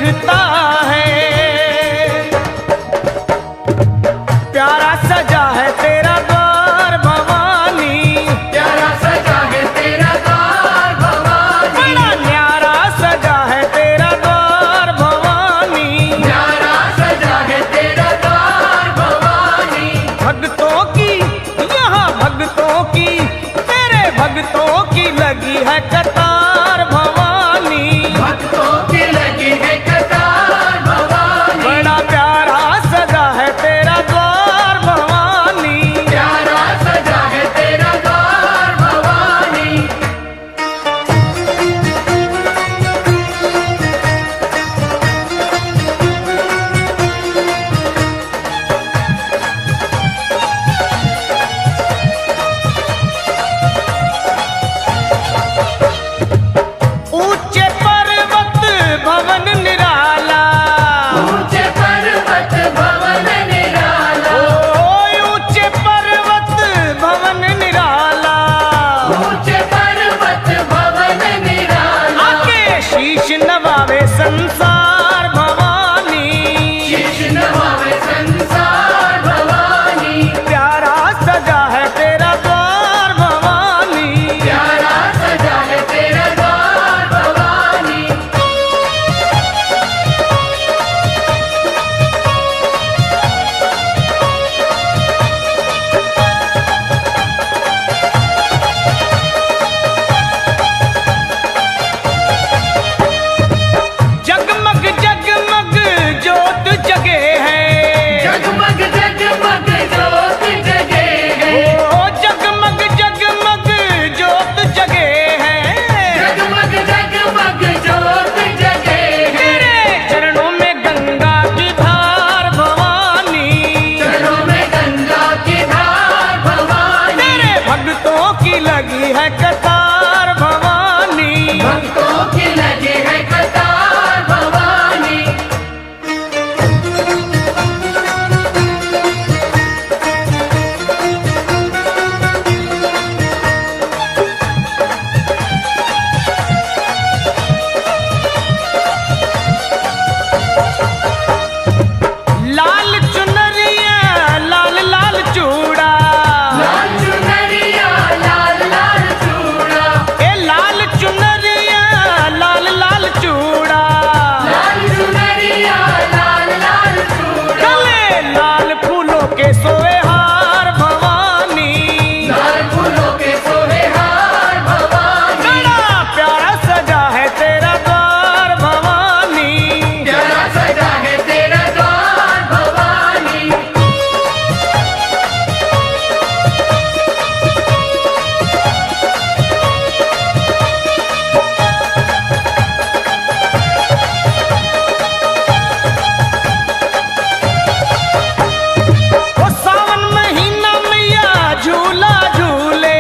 लगता है। प्यारा सजा है तेरा द्वार भवानी, प्यारा सजा है तेरा द्वार भवानी, बड़ा न्यारा सजा है तेरा द्वार भवानी, प्यारा सजा है तेरा द्वार भवानी। भक्तों की यहाँ भक्तों की तेरे भक्तों की लगी है कतार भवानी, भक्तों की लगी है कतार भवानी, बड़ा प्यारा सजा है तेरा द्वार भवानी। प्यारा सजा है तेरा द्वार भवानी। ऊंचे पर्वत भवन निराला, ऊंचे पर्वत भवन निराला, ओ ऊंचे पर्वत भवन निराला, ऊंचे पर्वत भवन निराला, आके शीश नवावे संसार भवानी, शीश नवावे संसार भवानी, प्यारा सजा है तेरा द्वार भवानी। प्यारा सजा है तेरा द्वार भवानी। जगमग जगमग ज्योत जगे है, जगमग जगमग ज्योत जगे है, ओ जगमग जगमग ज्योत जगे है, जगमग जगमग ज्योत जगे है, तेरे चरणों में गंगा की धार भवानी, चरणों में गंगा की धार भवानी, तेरे भक्तों की लगी है कतार भवानी। भक्तों की लगी है कतार भवानी। लाल चुनरिया लाल लाल चूड़ा, लाल चुनरिया लाल लाल चूड़ा, ए लाल चुनरिया लाल लाल चूड़ा, लाल चुनरिया लाल लाल चूड़ा, गले लाल फूलों के सोए हार भवानी, लाल फूलों के सोहे हार भवानी, बड़ा प्यारा सजा है तेरा द्वार भवानी। प्यारा सजा है तेरा द्वार भवानी। ओ सावन महीना मैया झूला झूले,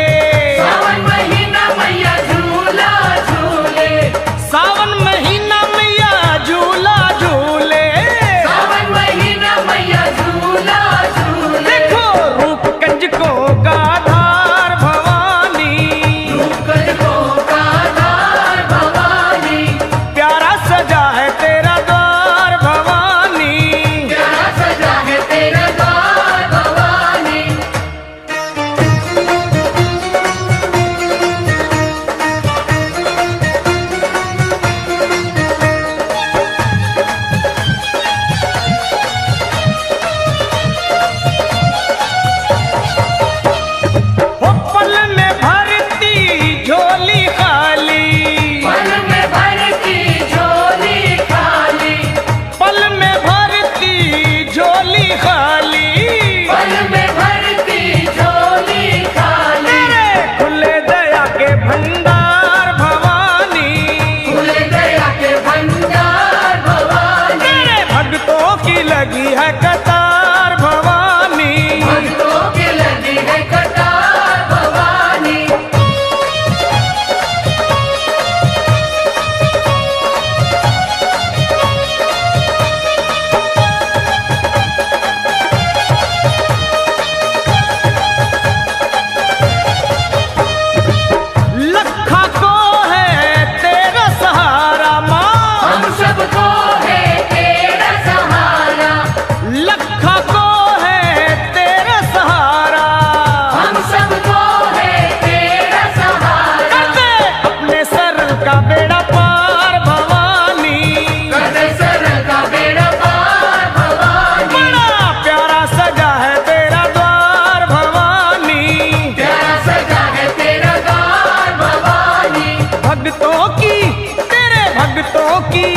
सावन महीना मैया झूला झूले, सावन महीना मैया झूला झूले, सावन महीना मैया झूला झूले, देखो रूप कंजकों का धार भवानी, कंजकों का धार भवानी, प्यारा सजा है तेरा द्वार भवानी। प्यारा सजा है तेरा द्वार भवानी। की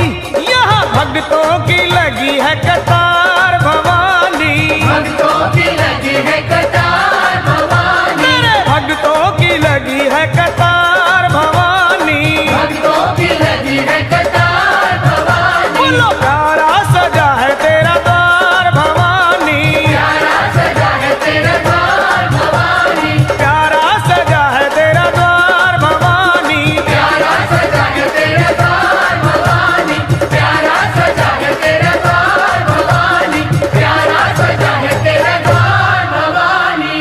यहाँ भक्तों की लगी है कतार भवानी। भक्तों की लगी है कतार भवानी। मेरे भक्तों की लगी है कतार भवानी। भक्तों की लगी है कतार भवानी। बोलो प्यारा सजा है तेरा द्वार भवानी। प्यारा सजा है तेरा द्वार भवानी। प्यारा सजा है तेरा द्वार भवानी। प्यारा सजा है तेरा द्वार भवानी। प्यारा सजा है तेरा द्वार भवानी। प्यारा सजा है तेरा द्वार भवानी।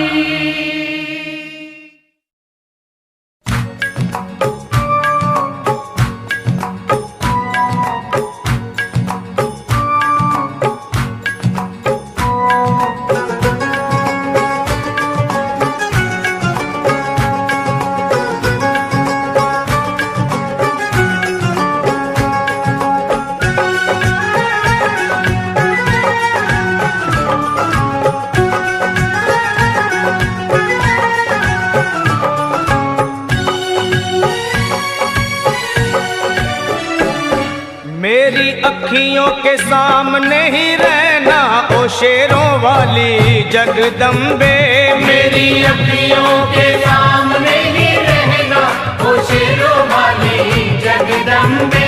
मेरी अखियों के सामने ही रहना ओ शेरों वाली जगदम्बे। मेरी अखियों के सामने ही रहना ओ शेरों वाली जगदम्बे।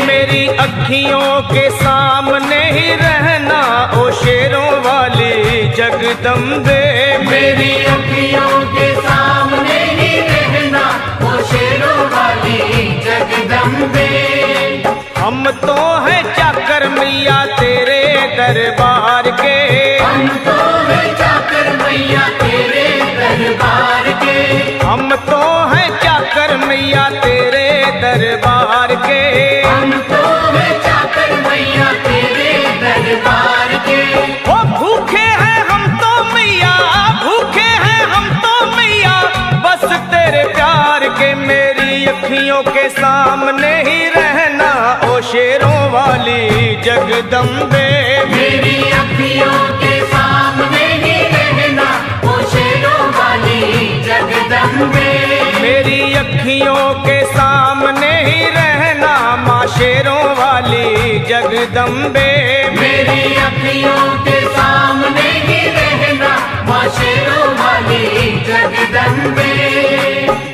मेरी अखियों के सामने ही रहना ओ शेरों वाली जगदम्बे। मेरी अखियों के सामने ही रहना ओ शेरों वाली जगदम्बे। हम तो हैं चाकर मैया तेरे दरबार के। हम तो हैं चाकर मैया तेरे दरबार के। हम तो हैं चाकर मैया तेरे दरबार के। हम तो हैं चाकर मैया तेरे दरबार के। ओ भूखे हैं हम तो मैया, भूखे हैं हम तो मैया, बस तेरे प्यार के। मेरी अखियों के सामने ही रहना ओ शेरों वाली जगदम्बे। मेरी अखियों के सामने ही रहना ओ शेरों वाली जगदम्बे। मेरी अखियों के सामने ही रहना माँ शेरों वाली जगदम्बे। मेरी अखियों के सामने ही रहना माँ शेरों वाली जगदम्बे।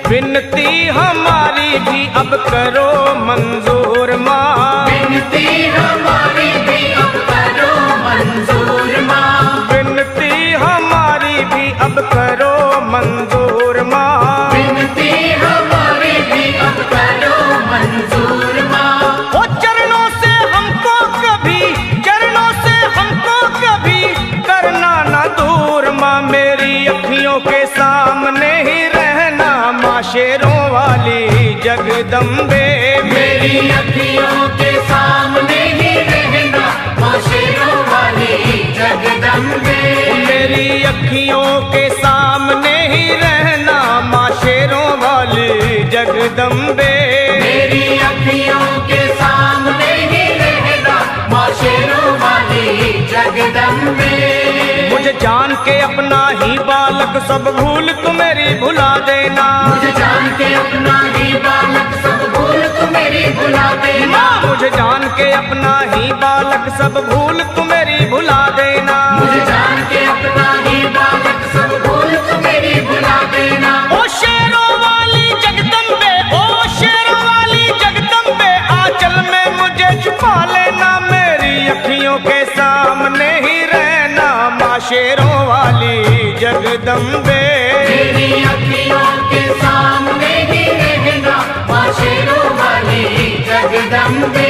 विनती हमारी भी अब करो मंजूर माँ। विनती हमारी भी अब करो मंजूर माँ। विनती हमारी भी अब करो मंजूर माँ। विनती हमारी भी अब करो मंजूर माँ। ओ चरणों से हमको कभी, चरणों से हमको कभी करना ना दूर माँ। मेरी अखियों के सामने ही रहना माँ शेरों वाली जगदम्बे। मेरी अखियों के सामने ही रहना माँ शेरों वाली जगदम्बे। मेरी अखियों के सामने ही रहना माँ शेरों वाली जगदम्बे। मेरी अखियों के सामने ही रहना माँ शेरों वाली जगदम्बे। मुझे जान के अपना ही बालक सब भूल तू मेरी भुला देना। मुझे जान के अपना ही बालक सब भूल तू मेरी भुला देना। मुझे जान के अपना ही बालक सब भूल तू मेरी भुला देना। मुझे जान के अपना ही बालक सब भूल तू मेरी भुला देना। ओ शेरों वाली जगदम्बे, ओ शेरों वाली जगदम्बे, आंचल में मुझे छुपा लेना। मेरी अखियों के सामने ही रहना माँ शेरों वाली जगदम्बे। मेरी अखियों के सामने ही रहना माँ शेरों वाली जगदम्बे।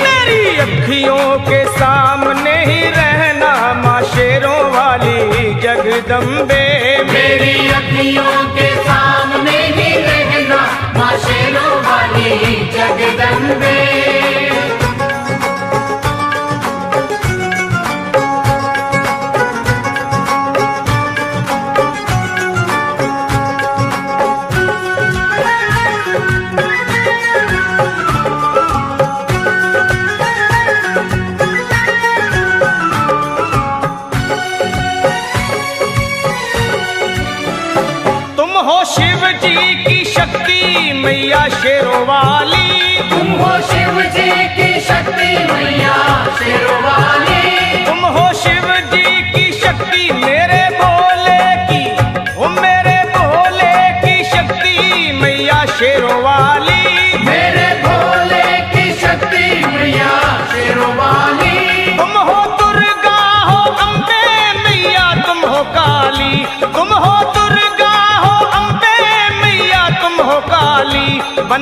मेरी अखियों के सामने ही रहना माँ शेरों वाली जगदम्बे। मेरी अखियों के सामने ही रहना माँ शेरों वाली जगदम्बे। शिव जी की शक्ति मैया शेरों वाली। तुम हो शिव जी की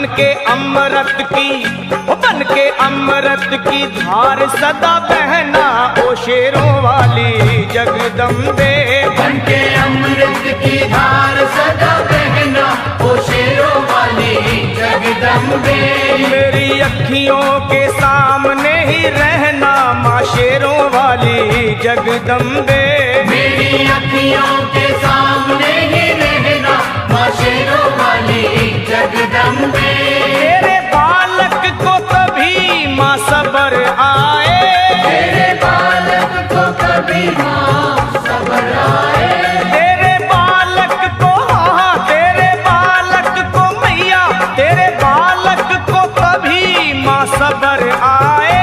के अमृत की, बन के अमृत की धार सदा बहना ओ शेरों वाली जगदम्बे। बन के अमृत की धार सदा बहना ओ शेरों वाली जगदम्बे। मेरी अखियों के सामने ही रहना माँ शेरों वाली जगदम्बे। मेरी अखियों के सामने ही रहना माँ शेरों वाली जगदम्बे। तेरे बालक को कभी माँ सबर आए, तेरे बालक को कभी माँ सबर आए। तेरे बालक को, हाँ तेरे बालक को मैया, तेरे बालक को कभी माँ सबर आए।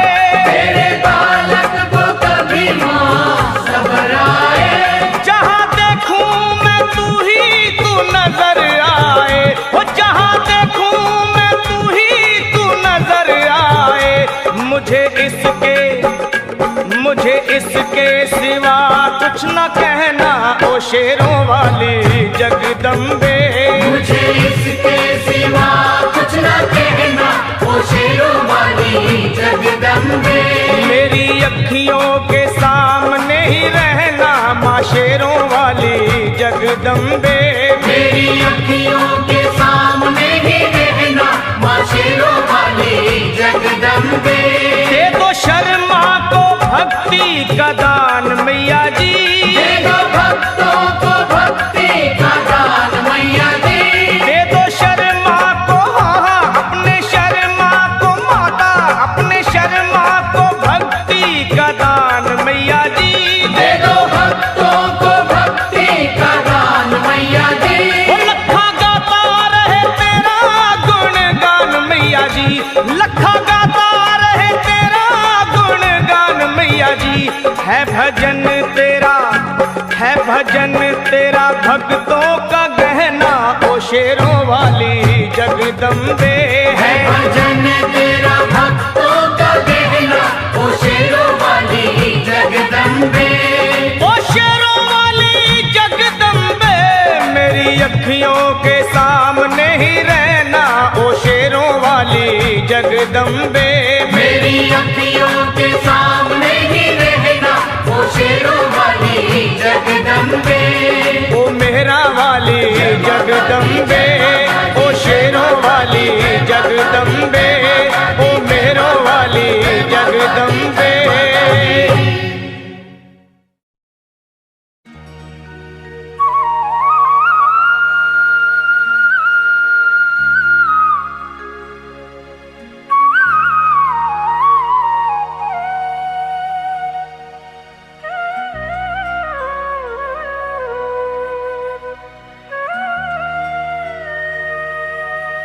तेरे बालक को कभी माँ सबर आए। जहाँ देखूं मैं तू ही तू नजर आए, वो जहाँ देखूं मैं तू ही तू नजर आए। मुझे इसके सिवा कुछ न कहना ओ शेरों वाली जगदम्बे। मुझे इसके सिवा कुछ न कहना ओ शेरों वाली जगदम्बे। मेरी अखियों के सामने ही रहना माँ शेरों वाली जगदम्बे। मेरी अखियों के सामने ही रहना माँ शेरों वाली जगदम्बे। दे दो शर्मा को भक्ति का दान मैया जी, दे दो भक्तों को भक्ति का दान मैया जी। दे दो शर्मा को, हाँ अपने शर्मा को माता, अपने शर्मा को भक्ति का दान मैया जी। दे दो भक्तों को भक्ति का दान मैया जी। वो लखा गाता रहे तेरा गुणगान मैया जी, लखा गाता रहे तेरा गुणगान मैया जी। है भजन तेरा भक्तों का गहना ओ शेरों वाली जगदम्बे। है भजन तेरा भक्तों का गहना ओ शेरों वाली जगदम्बे। ओ शेरों वाली जगदम्बे, मेरी अखियों के सामने ही रहना ओ शेरों वाली जगदम्बे। मेरी अखियों के सामने ही रहना ओ शेरों वाली जगदम्बे। ओ मेहरा वाली जगदम्बे, ओ शेरों वाली जगदम्बे, ओ मेहरों वाली जगदम्बे।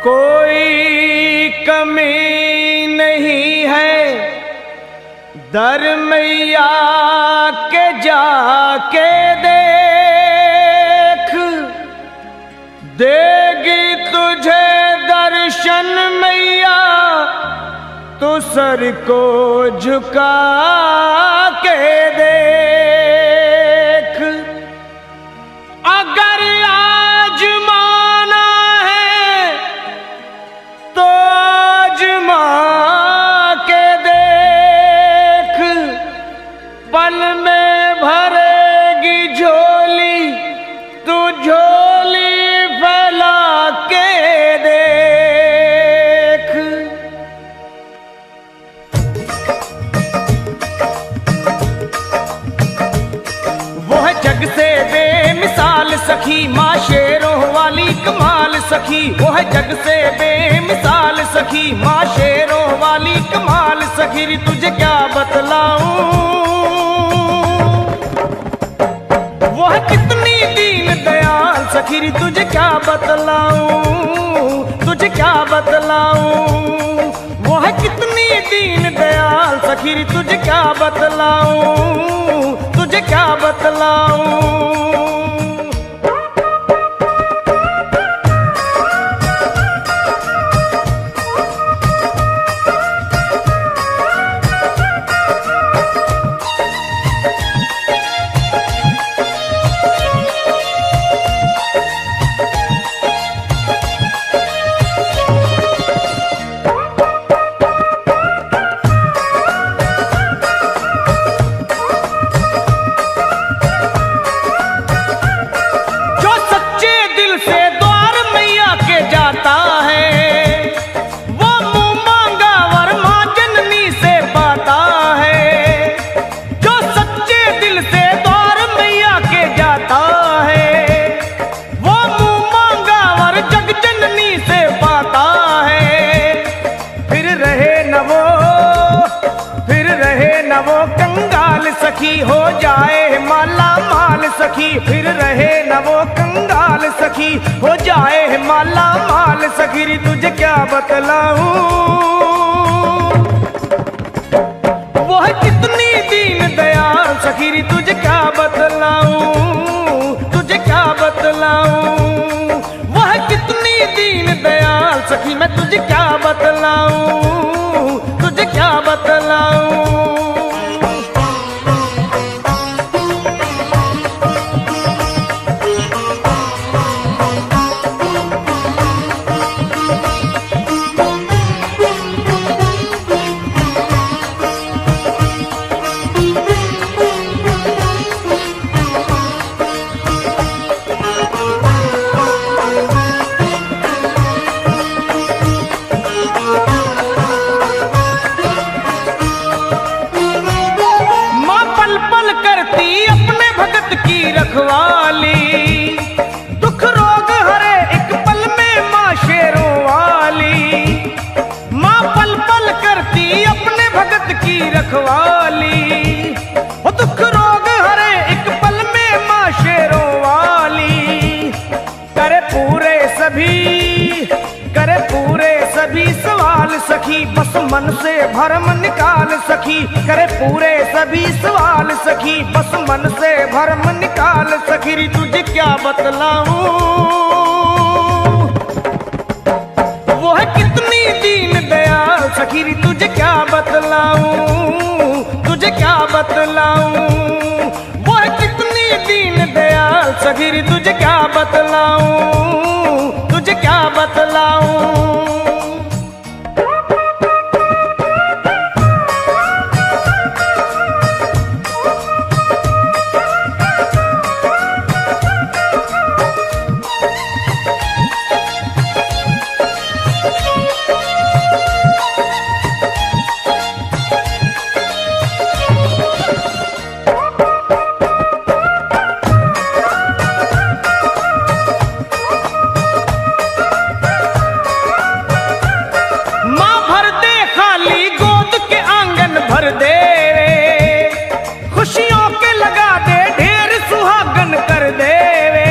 कोई कमी नहीं है दर मैया के जाके देख, देगी तुझे दर्शन मैया तो सर को झुका के देख। अगर आज माना है तो आजमा के देख, पल में भरेगी झोली तू झोली फैला के देख। वो है जग से बेमिसाल सखी माँ शेरों वाली कमाल सखी, वो है जग से बेमिसाल सखी माँ शेरों वाली कमाल सखी। री तुझे क्या बतलाऊं, वो है कितनी दीन दयाल सखी। री तुझे क्या बतलाऊं, तुझे क्या बतलाऊं, वो है कितनी दीन दयाल सखी। री तुझे क्या बतलाऊं, तुझे क्या बतलाऊं। सखी हो जाए माला माल सखी, फिर रहे न वो कंगाल सखी, हो जाए माला माल सखी। रे तुझे क्या बतलाऊं वो है कितनी दीन दयाल सखी, रे तुझे क्या बतलाऊं, तुझे क्या बतलाऊं वो है कितनी दीन दयाल सखी, मैं तुझे क्या बतलाऊं, तुझे क्या बतलाऊं। रखवाली दुख रोग हरे एक पल में माँ शेरों वाली, माँ पल पल करती अपने भगत की रखवाली, वो दुख रोग हरे एक पल में माँ शेरों वाली। करे पूरे सभी सवाल सखी, बस मन से भरम निकाल सखी, करे पूरे सभी सवाल सखी, बस मन से भरम निकाल सखी। रे तुझे क्या बतलाऊं वो है कितनी दीन दयाल सखी, रे तुझे क्या बतलाऊं, तुझे क्या बतलाऊं वो है कितनी दीन दयाल सखी, रे तुझे क्या बतलाऊं, तुझे क्या बतलाऊं। खुशियों के लगा दे ढेर सुहागन कर दे वे,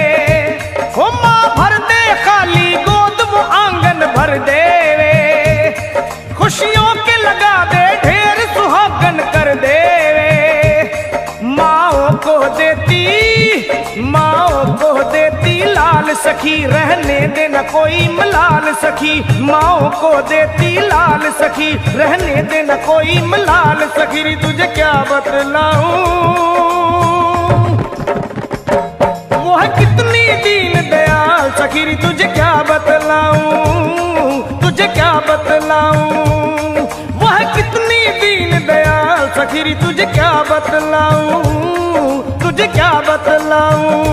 हो माँ भर दे खाली गोद वो आंगन भर दे वे, खुशियों के लगा दे ढेर सुहागन कर दे वे। माओ को देती लाल सखी, रहने देना कोई मलाल सखी, माओ को देती लाल सखी, रहने देना कोई मलाल सखी। रे तुझे क्या बतलाऊं वो है कितनी दीन दयाल सखी, रे तुझे क्या बतलाऊं, तुझे क्या बतलाऊं वो है कितनी दीन दयाल सखी, रे तुझे क्या बतलाऊं, तुझे क्या बतलाऊं।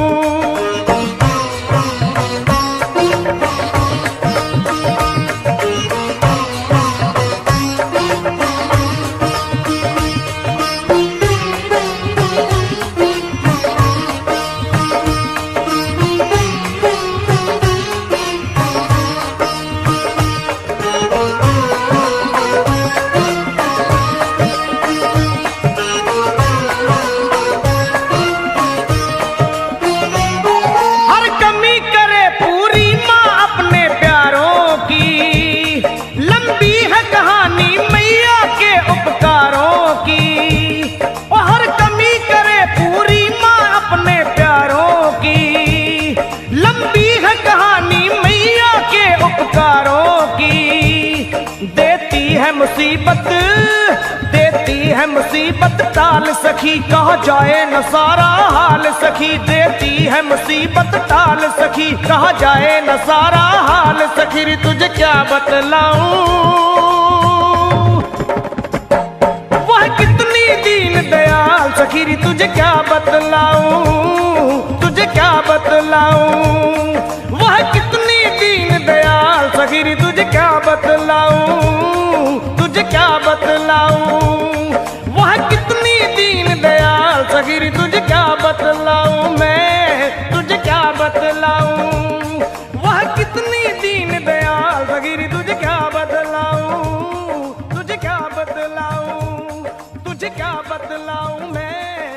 देती है मुसीबत टाल सखी, कहा जाए न सारा हाल सखी, देती है मुसीबत टाल सखी, कहा जाए न सारा हाल सखी। रे तुझे क्या बतलाऊं वह कितनी दीन दयाल सखी, रे तुझे क्या बतलाऊं, तुझे क्या बतलाऊं वह कितनी दीन दयाल सखी, रे तुझे क्या बतलाऊं, तुझे क्या बतलाऊं वह कितनी दीन दयाल सखी, रे तुझे क्या बतलाऊं मैं, तुझे क्या बतलाऊं वह कितनी दीन दयाल सखी, रे तुझे क्या बतलाऊं, तुझे क्या बतलाऊं, तुझे क्या बतलाऊं मैं।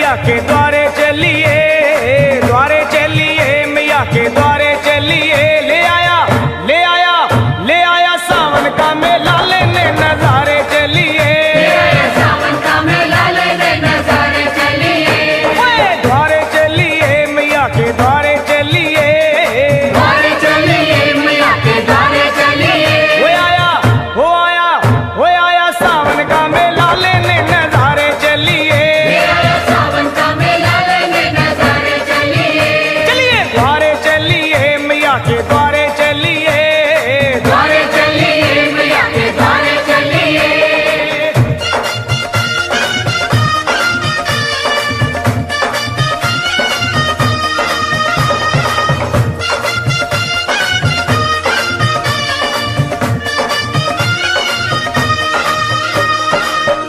मैया के द्वारे चलिए, द्वारे चलिए, मैया के द्वारे चलिए। ले आया, ले आया, ले आया सावन का मेला लेने नजारे चलिए, सावन का मेला लेने नजारे चलिए, द्वारे चलिए, मैया के द्वारे चलिए, द्वारे चलिए, मैया के द्वारे चलिए। वो आया, वो आया, वो आया सावन का मेला लेने नजारे चलिए, सावन का मेला लेने नजारे चलिए, चलिए द्वारे चलिए, मैया के द्वारे चलिए, द्वारे चलिए, मैया के द्वारे चलिए।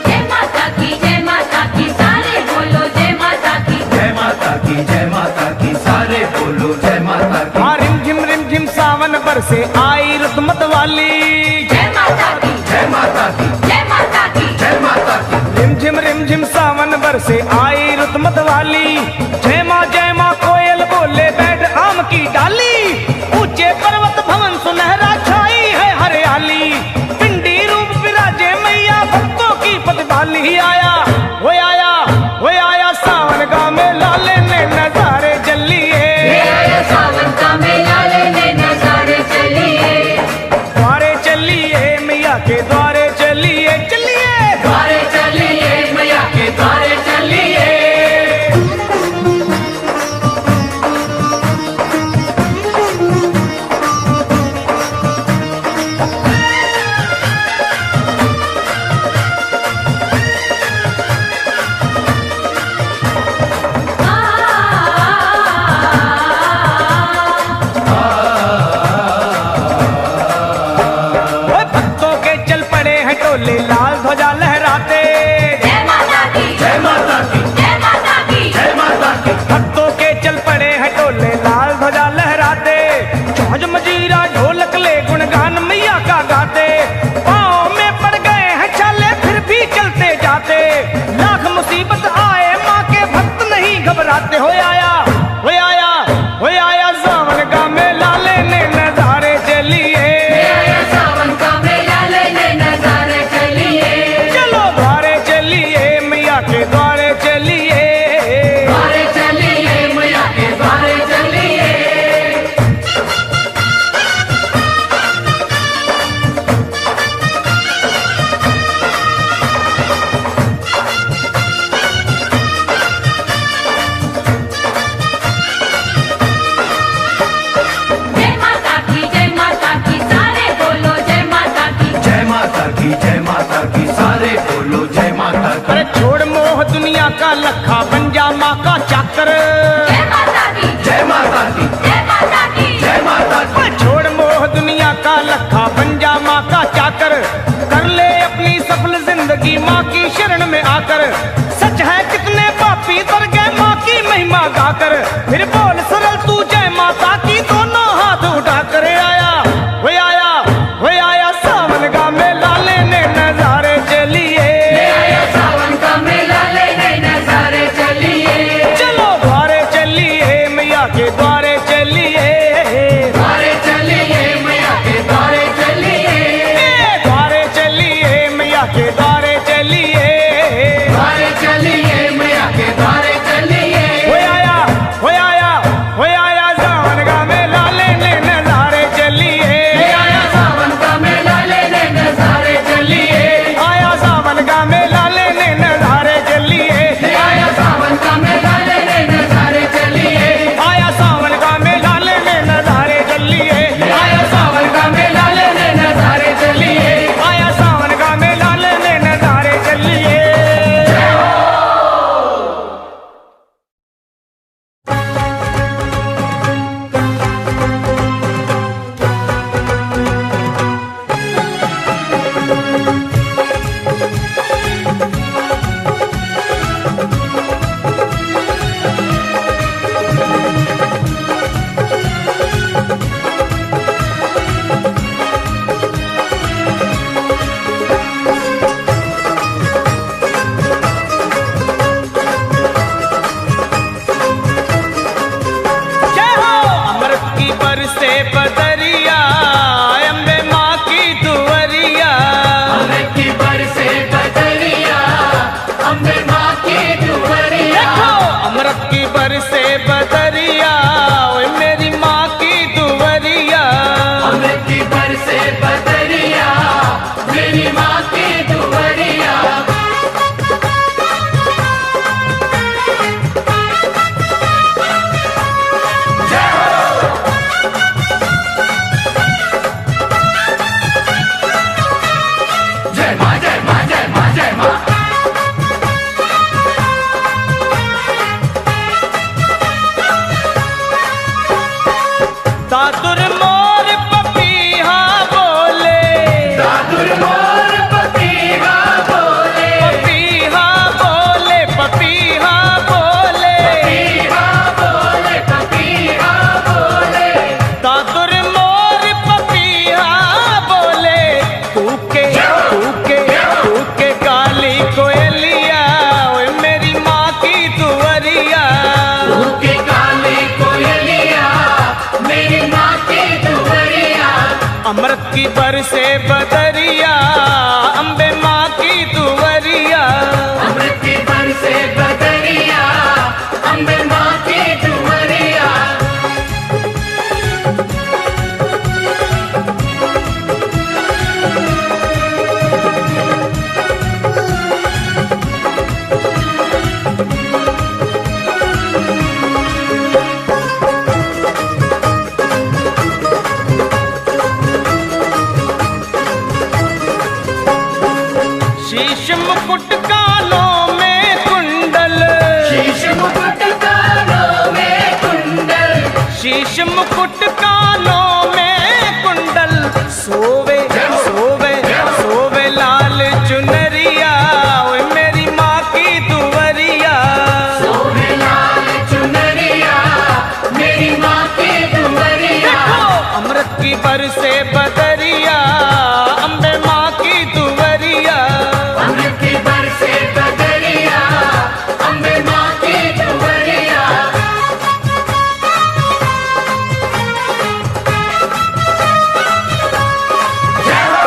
जय माता की, जय माता की, सारे बोलो जय माता की। जय माता की, जय माता की, सारे बोलो जय माता की। हाँ रिम झिम सावन बरसे आई रुत मत वाली, जय माता की, जय माता की, जय माता की, जय माता की। रिम झिम सावन बरसे आई रुत मत वाली। जय माँ कोयल बोले बैठ आम की डाली, ऊंचे पर्वत भवन सुनहरा छाई है हरियाली। पिंडी रूप विराजे मैया भक्तों की पतवाली। आया, वो आया, वो आया सावन का मेला लेने नजारे चलिए, सावन का मेला लेने नजारे चलिए, द्वारे चलिए, मैया के द्वारे चलिए, चलिए द्वारे चलिए, मैया के द्वारे चलिए। ओए भक्तों के चल पड़े हैं टोले लाल ध्वजा लहराते, जय माता की, जय माता की, जय माता की, जय माता की। भक्तों के चल पड़े हैं टोले लाल ध्वजा लहराते। छौज मजीरा ढोलक ले गुणगान मैया का गाते। पाँव में पड़ गए हैं छाले फिर भी चलते जाते। लाख मुसीबत आए माँ के भक्त नहीं घबराते। हो आया, हो आया, हो आया सावन का मेला लेने नजारे चलिए, सावन का मेला लेने नजारे चलिए, चलो द्वारे चलिए, मैया के द्वारे चलिए, द्वारे चलिए, मैया के द्वारे चलिए। जय माता की, जय माता की, सारे बोलो जय माता की। जय माता की, जय माता की, सारे बोलो जय माता की। अरे छोड़ मोह दुनिया का लखा बन जा माँ का चाकर। जय माता की, जय माता की, जय माता की, जय माता की। ओए छोड़ मोह दुनिया का लखा बन जा माँ का चाकर। कर ले अपनी सफल जिंदगी माँ की शरण में आकर। सच है कितने पापी तर गए माँ की महिमा गाकर। फिर बोल सरल तू जय माता की दोनों हाथ उठा कर। आया, वो आया, वो आया सावन का मेला लेने नजारे चलिए, सावन का मेला लेने नजारे चलिए, चलो द्वारे चलिए, मैया के द्वारे चलिए, द्वारे चलिए, मैया के द्वारे चलिए, द्वारे चलिए, मैया के द्वारे चलिए, द्वारे चलिए, मैया के द्वारे चलिए। वो आया, वो आया, मुकुट कानों में कुंडल, शीश मुकुट कानों में कुंडल, सोवे सोवे सोवे लाल चुनरिया, ओए मेरी माँ की दुवरिया। सोहे लाल चुनरिया, मेरी माँ की दुवरिया। अमृत की बरसे बदरिया, अम्बे माँ की दुवरिया। अमृत की बरसे बदरिया, अम्बे माँ की दुवरिया। जय हो।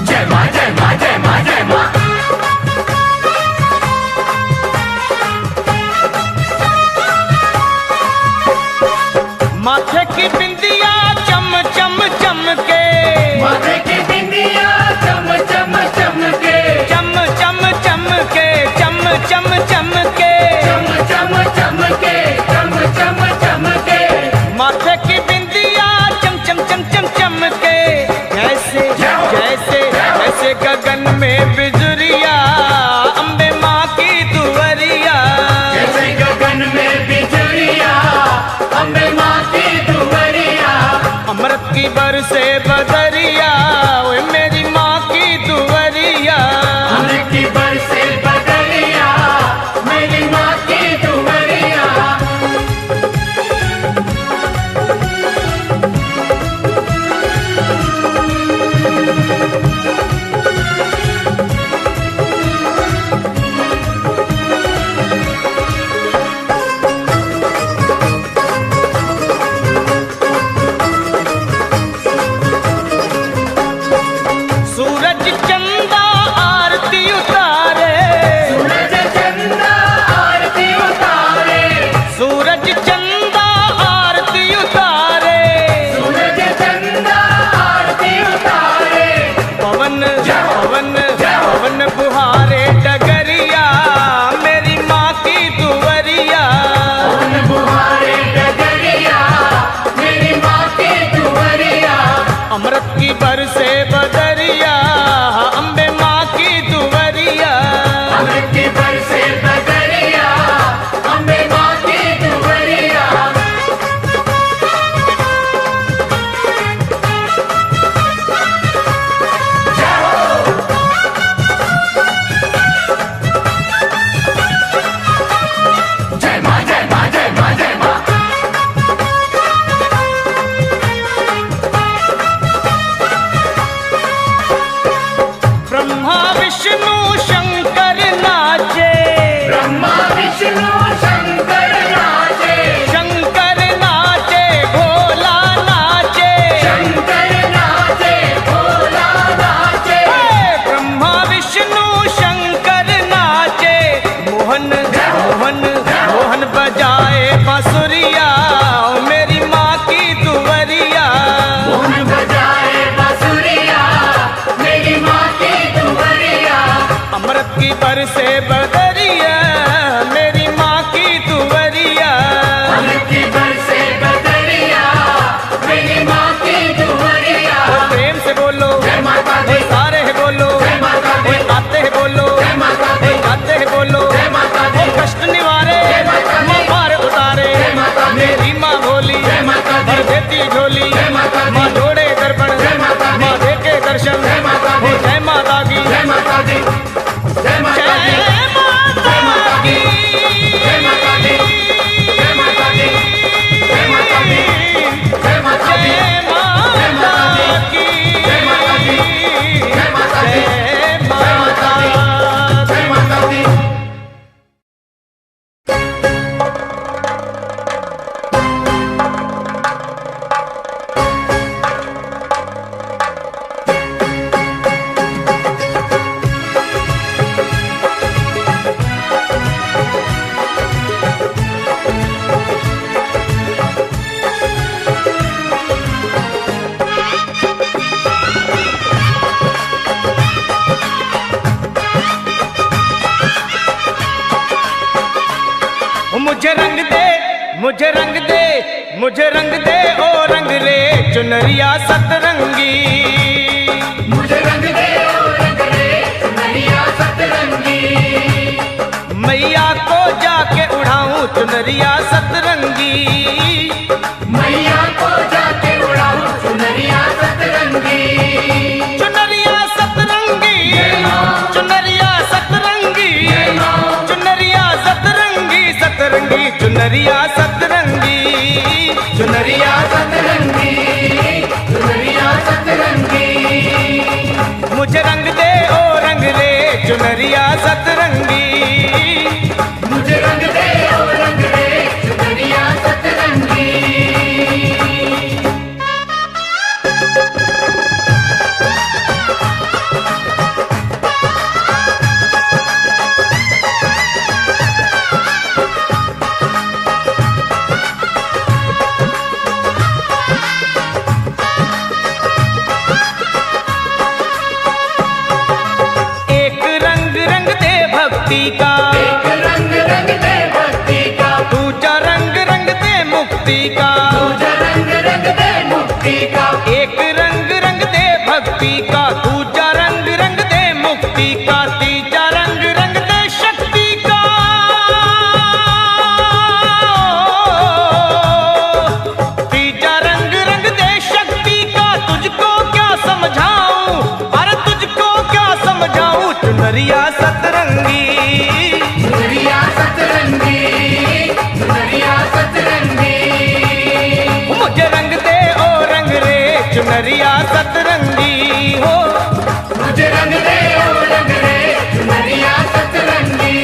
जय माँ जय माँ जय माँ जय माँ। माथे की बिंदिया चम चम चमके, माथे की बिंदिया चम चम चमके, चम चम चमके, चम चम चमके। चम चम चमके, चम चम चमके। माथे की बिंदिया चम चम चम चम चमके, जैसे जैसे जैसे गगन में बिजुरिया, अम्बे माँ की दुवरिया। जैसे गगन में बिजुरिया, अम्बे माँ की दुवरिया। अमृत की बरसे बदरिया, ओए मेरी माँ की दुवरिया। अमृत की बरसे बदरिया, मेरी माँ की दुवरिया। सूरज चंदा आरती उतारे, सूरज चंदा आरती उतारे, सूरज चंदा आरती उतारे। सूरज चंदा आरती उतारे। पवन पवन पवन बुहारे डगरिया, मेरी माँ की दुवरिया। पवन बुहारे डगरिया, मेरी माँ की दुवरिया। अमृत की बरसे बदरिया, अम्बे माँ की दुवरिया। अमृत की बरसे बदरिया, अम्बे माँ की दुवरिया। जय हो। जय माँ जय माँ जय माँ जय माँ। ब्रह्मा विष्णु शंकर नाचे, ब्रह्मा विष्णु शंकर नाचे, शंकर नाचे भोला नाचे। शंकर नाचे, भोला नाचे। ब्रह्मा विष्णु शंकर नाचे, मोहन मोहन मोहन बजाए बांसुरिया, ओ मेरी माँ की दुवरिया। मोहन बजाए बांसुरिया, मेरी माँ की दुवरिया। अमृत की बरसे बदरिया, मेरी माँ की दुवरिया। अमृत की बरसे बदरिया, मेरी माँ की दुवरिया। प्रेम से बोलो जय माता दी। ओए सारे है बोलो, जय माता दी। ओए आते है बोलो, जय माता दी। ओए गाते है बोलो। जय माता दी। ओ कष्ट निवारे जय माता दी। माँ पार उतारे, जय माता दी। मेरी माँ भोली जय माता दी। भर देती झोली। जय माता दी। माँ जोड़े दर्पण, जय माता दी। माँ दे के दर्शन। जय माता दी। ओ जय माता की, जय माता दी। जय माता दी। जय माता की। जय माता दी। जय माता दी। जय माता दी। जय माता दी। जय माता की। जय माता दी। जय माता दी। जय माता दी। जय माता दी। मुझे रंग दे, मुझे रंग दे, मुझे रंग दे ओ रंग रे चुनरिया सतरंगी। मुझे रंग दे ओ रंग भक्ति का, एक रंग रंग दे भक्ति का, दूजा रंग रंग दे मुक्ति का, दूजा रंग रंग दे मुक्ति का, एक रंग रंग दे भक्ति का, दूजा रंग रंग दे मुक्ति का, तीजा रंग रंग दे शक्ति का। तीजा रंग रंग दे शक्ति का, तुझको क्या समझाऊं, अरे तुझको क्या समझाऊं। चुनरिया सतरंगी, चुनरिया सतरंगी, चुनरिया सतरंगी, मुझे रंग दे ओ रंग रे चुनरिया सतरंगी हो। मुझे रंग दे ओ रंग रे चुनरिया सतरंगी।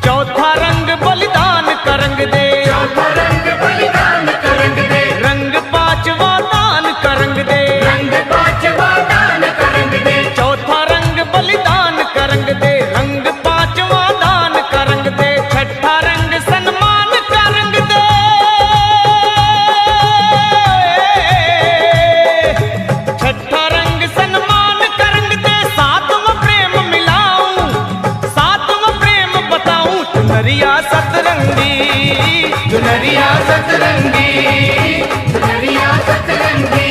चौथा रंग बलिदान का रंग दे, चौथा रंग बलिदान का रंग दे, रंग पांचवा दान का रंग दे, रंग पांचवा दान का रंग दे, चौथा रंग बलिदान का रंग दे, रंग पांचवा दान का रंग दे, छठा रंग सन्मान का रंग दे, छठा रंग सन्मान का रंग दे, सातवां प्रेम मिलाऊं, सातवां प्रेम बताऊं। चुनरिया सतरंगी, चुनरिया सतरंगी, चुनरिया सतरंगी,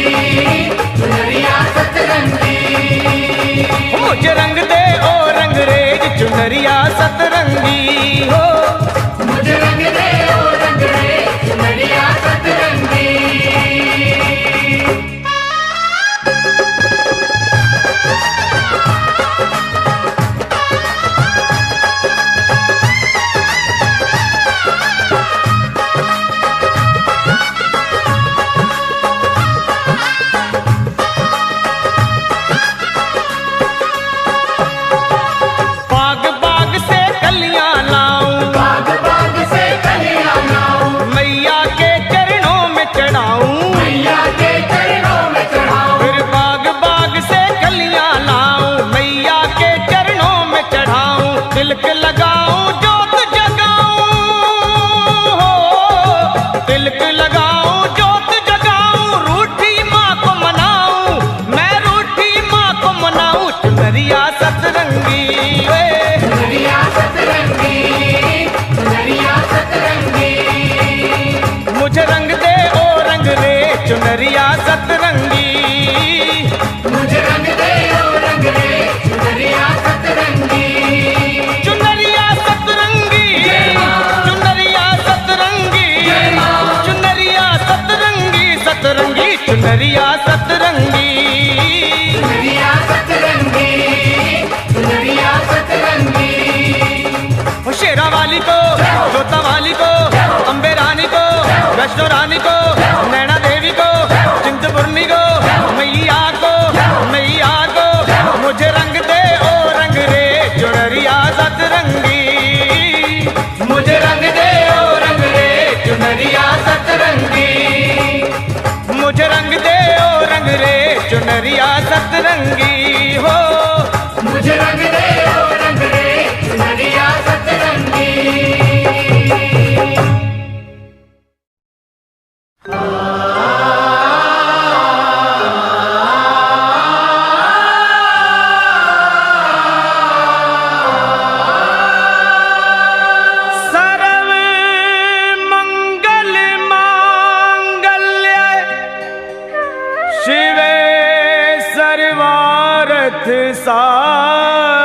चुनरिया सतरंगी, मुझे रंग दे ओ रंग रेज चुनरिया सतरंगी हो। मुझे रंग दे ओ रंग रे चुनरिया सतरंगी। बाग बाग से कलियां लाऊं, बाग बाग से कलियां लाऊं, मैया के चरणों में चढ़ाऊं, मैया के चरणों में चढ़ाऊं, फिर बाग बाग से कलियां लाऊं, मैया के चरणों में चढ़ाऊं, तिलक लगाऊं जोत जगाऊं हो, तिलक लगाऊं जोत जगाऊं, रूठी माँ को मनाऊं, मैं रूठी माँ को मनाऊं। चुनरिया सतरंगी वे, चुनरिया सतरंगी, चुनरिया सतरंगी, मुझे रंग दे ओ रंग रे चुनरिया सतरंगी। मुझे रंग दे ओ रंग रे चुनरिया सतरंगी। चुनरिया सतरंगी, चुनरिया सतरंगी, चुनरिया सतरंगी, सतरंगी चुनरिया सतरंगी। चुनरिया सतरंगी, चुनरिया सतरंगी, ओ शेरा वाली को, जोता वाली को, अम्बे रानी को, वैष्णो रानी को, नैना देवी को, चिंतपूर्णी को, मैया को, मैया को, मुझे रंग दे ओ रंग रे चुनरिया सतरंगी। मुझे रंग दे ओ रंग रे चुनरिया सतरंगी। मुझे रंग दे ओ रंग रे चुनरिया सतरंगी हो। मुझे रंग दे ओ रंग रे चुनरिया सतरंगी। सर्व मंगल मांगल्य शिवे सर्वार्थ साधिके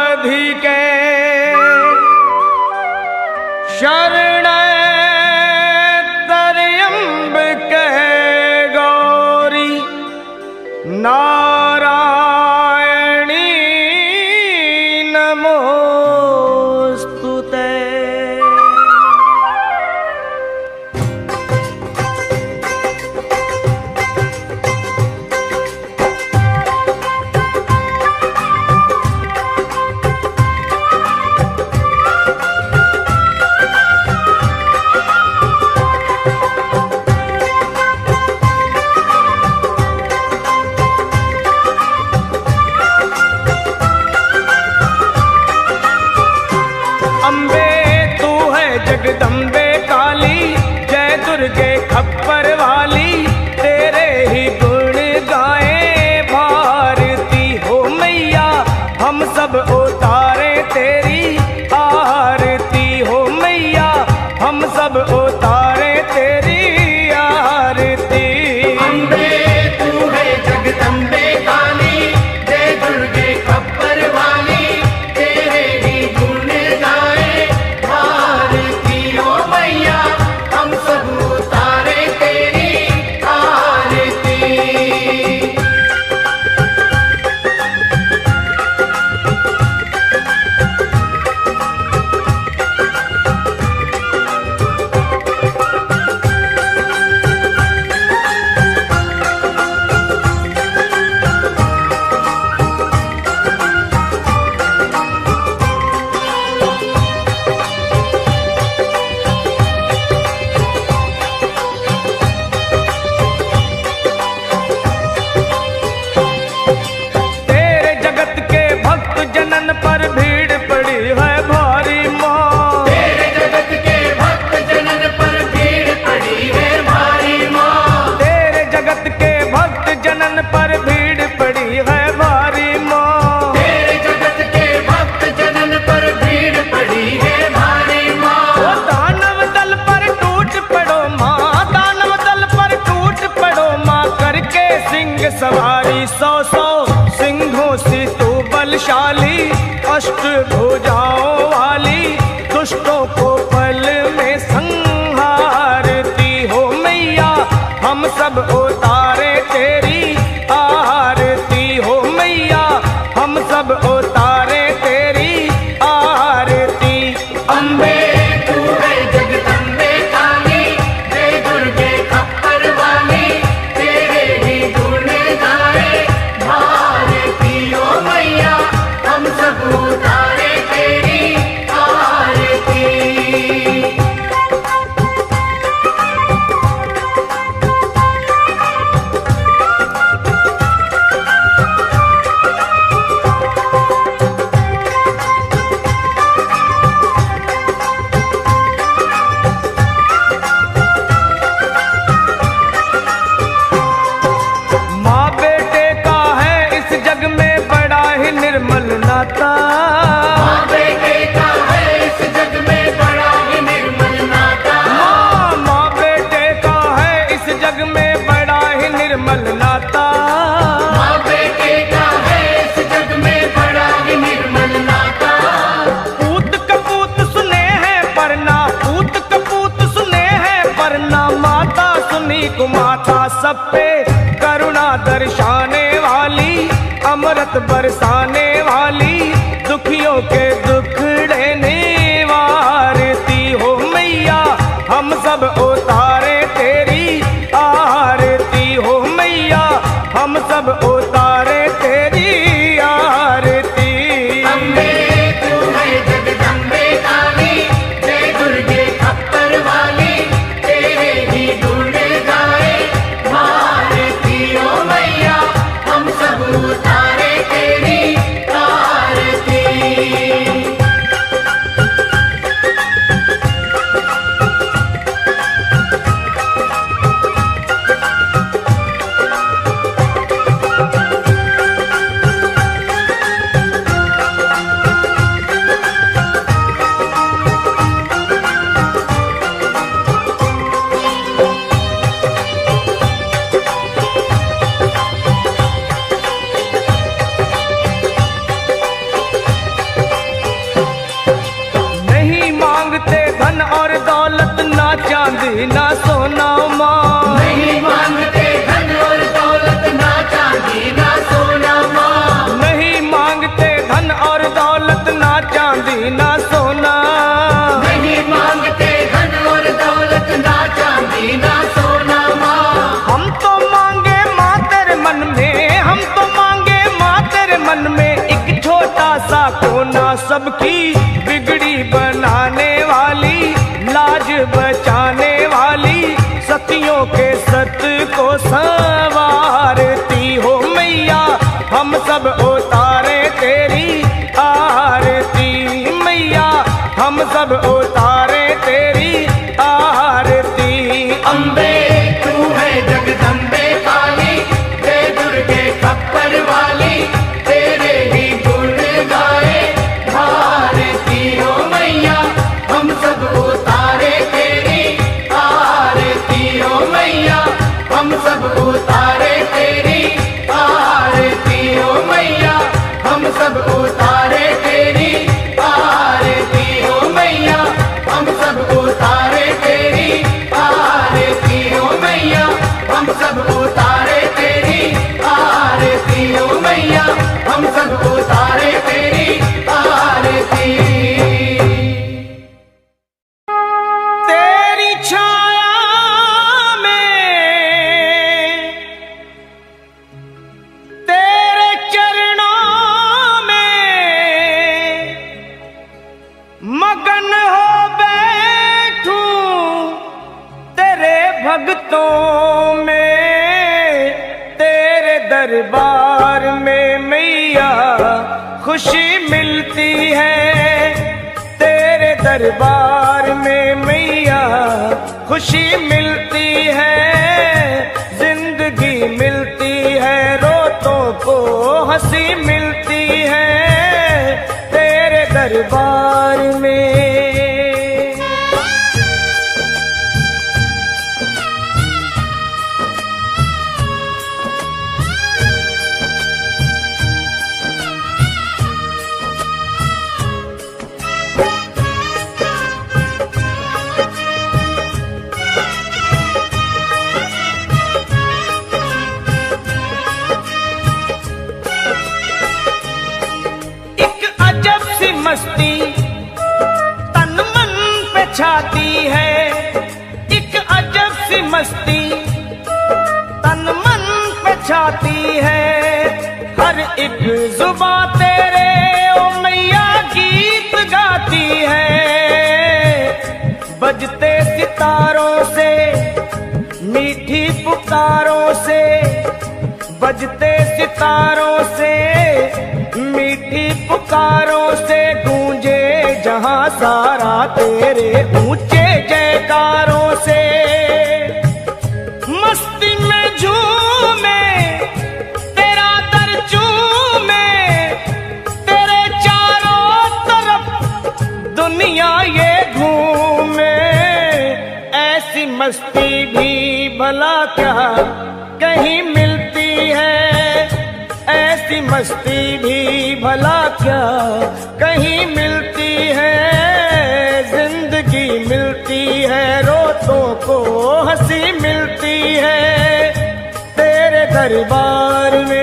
शरण त्र्यंबके हम सब उतारे तेरी आरती हो मैया, हम सब उतारे तेरी आरती। अम्बे तू है जगदम्बे काली, जय दुर्गे खप्पर वाली, तेरे ही गुण गाए भारती ओ मैया, हम सब उतारे तेरी आरती। माँ बेटे का है इस जग में बड़ा ही निर्मल नाता, माँ बेटे का है इस जग में बड़ा ही निर्मल नाता, माँ बेटे का है इस जग में बड़ा ही निर्मल नाता। माँ बेटे का है इस जग में बड़ा ही निर्मल नाता। पूत कपूत सुने हैं परना, पूत कपूत सुने हैं परना, माता सुनी कुमाता सब पे करुणा दर्शाने वाली, अमृत बरसाने वाली, दुखियों के दुख देने वारती हो मैया, हम सब उतारे तेरी आरती हो मैया, हम सब उतारे तेरी आरती। अम्बे तू है जगदम्बे काली, जय दुर्गे खप्पर वाली, तेरे ही गुण गाए भारती ओ मैया, हम सब उतारे तेरी आरती। नहीं मांगते धन और दौलत, ना चांदी ना सोना माँ, नहीं मांगते धन और दौलत, ना चांदी ना सोना माँ, नहीं मांगते धन और दौलत, ना चांदी ना सोना। नहीं मांगते धन और दौलत, ना चांदी ना सोना माँ। हम तो मांगे माँ तेरे मन में, हम तो मांगे माँ तेरे मन में, एक छोटा सा कोना सबकी बिगड़ी बनाने वाली, लाज बचाने वाली, सतियों के सत को संवारती हो मैया, हम सब उतारे तेरी आरती मैया, हम सब उतारे तेरी आरती। अम्बे तू है जगदम्बे काली, जय दुर्गे खप्पर वाली, तेरे ही गुण गाए भारती ओ मैया, हम सब उतारे तेरी आरती ओ मैया, हम सब उतारे तेरी आरती ओ मैया, हम सब उतारे तेरी आरती ओ मैया, हम सब उतारे तेरी आरती ओ मैया, हम सब उतारे तेरी आरती ओ मैया, हम सब उतारे तेरी आरती। तेरी छाया में, तेरे चरणों में मगन हो बैठूं, तेरे भक्तों में, तेरे दरबार में मैया खुशी मिलती है, तेरे दरबार में मैया खुशी मिलती है, जिंदगी मिलती है, रोतों को हंसी मिलती है, तेरे दरबार में। मीठी पुकारों से, बजते सितारों से, मीठी पुकारों से गूंजे जहां सारा तेरे ऊंचे जयकारों से। मस्ती में झूमे तेरा दर चूमे, तेरे चारों तरफ दुनिया ये घूमे। ऐसी मस्ती भी भला क्या कहीं मिलती है, ऐसी मस्ती भी भला क्या कहीं मिलती है। जिंदगी मिलती है रोतों को हंसी मिलती है तेरे दरबार में।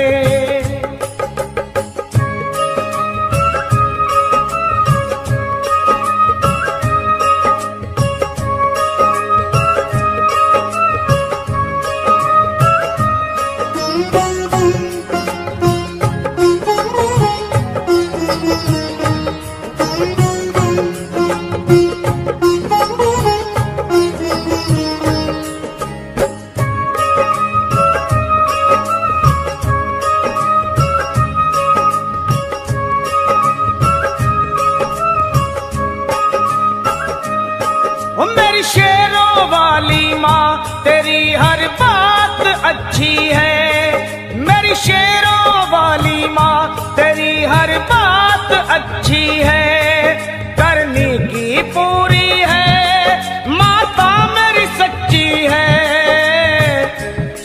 मेरी शेरों वाली माँ तेरी हर बात अच्छी है, मेरी शेरों वाली माँ तेरी हर बात अच्छी है। करनी की पूरी है माता मेरी सच्ची है,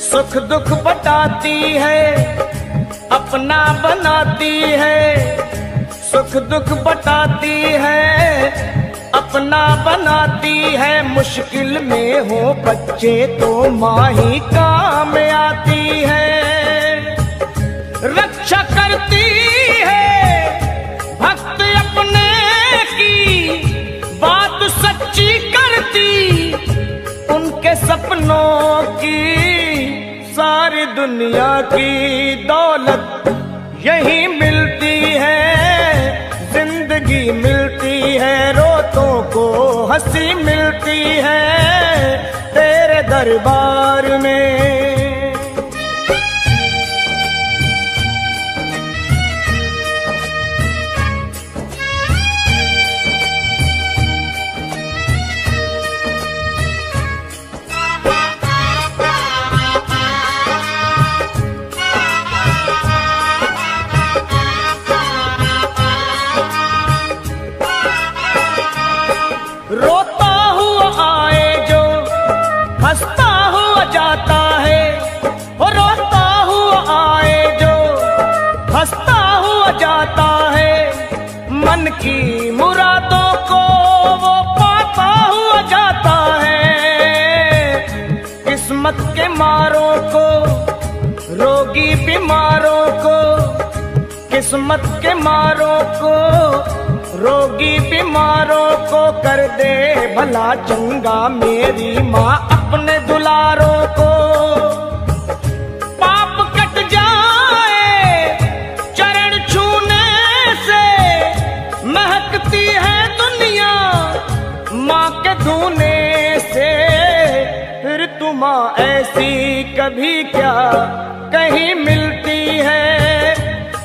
सुख दुख बटाती है अपना बनाती है, सुख दुख बटाती है अपना बनाती है। मुश्किल में हो बच्चे तो माँ ही काम आती है, रक्षा करती है भक्त अपने की, बात सच्ची करती उनके सपनों की। सारी दुनिया की दौलत यही मिलती है, जिंदगी मिलती है रोतों को हंसी मिलती है तेरे दरबार में। रोता हुआ आए जो हंसता हुआ जाता है, वो रोता हुआ आए जो हंसता हुआ जाता है। मन की मुरादों को वो पाता हुआ जाता है, किस्मत के मारों को रोगी बीमारों को, किस्मत के मारों को रोगी बीमारों को कर दे भला चंगा मेरी माँ अपने दुलारों को। पाप कट जाए चरण छूने से, महकती है दुनिया माँ के धोने से। फिर तू माँ ऐसी कभी क्या कहीं मिलती है,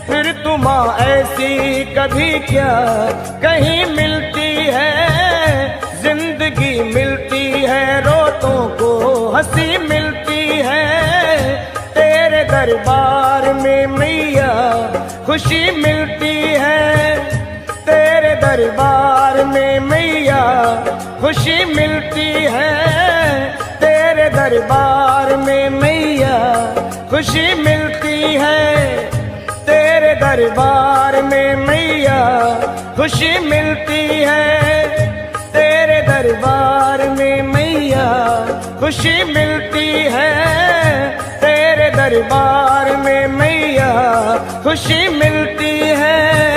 फिर तू माँ ऐसी कभी क्या कहीं मिलती है। जिंदगी मिलती है रोतों को हंसी मिलती है तेरे दरबार में मैया खुशी मिलती है, तेरे दरबार में मैया खुशी मिलती है, तेरे दरबार में मैया खुशी मिलती है, तेरे दरबार में मैया खुशी मिलती है, तेरे दरबार में मैया खुशी मिलती है, तेरे दरबार में मैया खुशी मिलती है।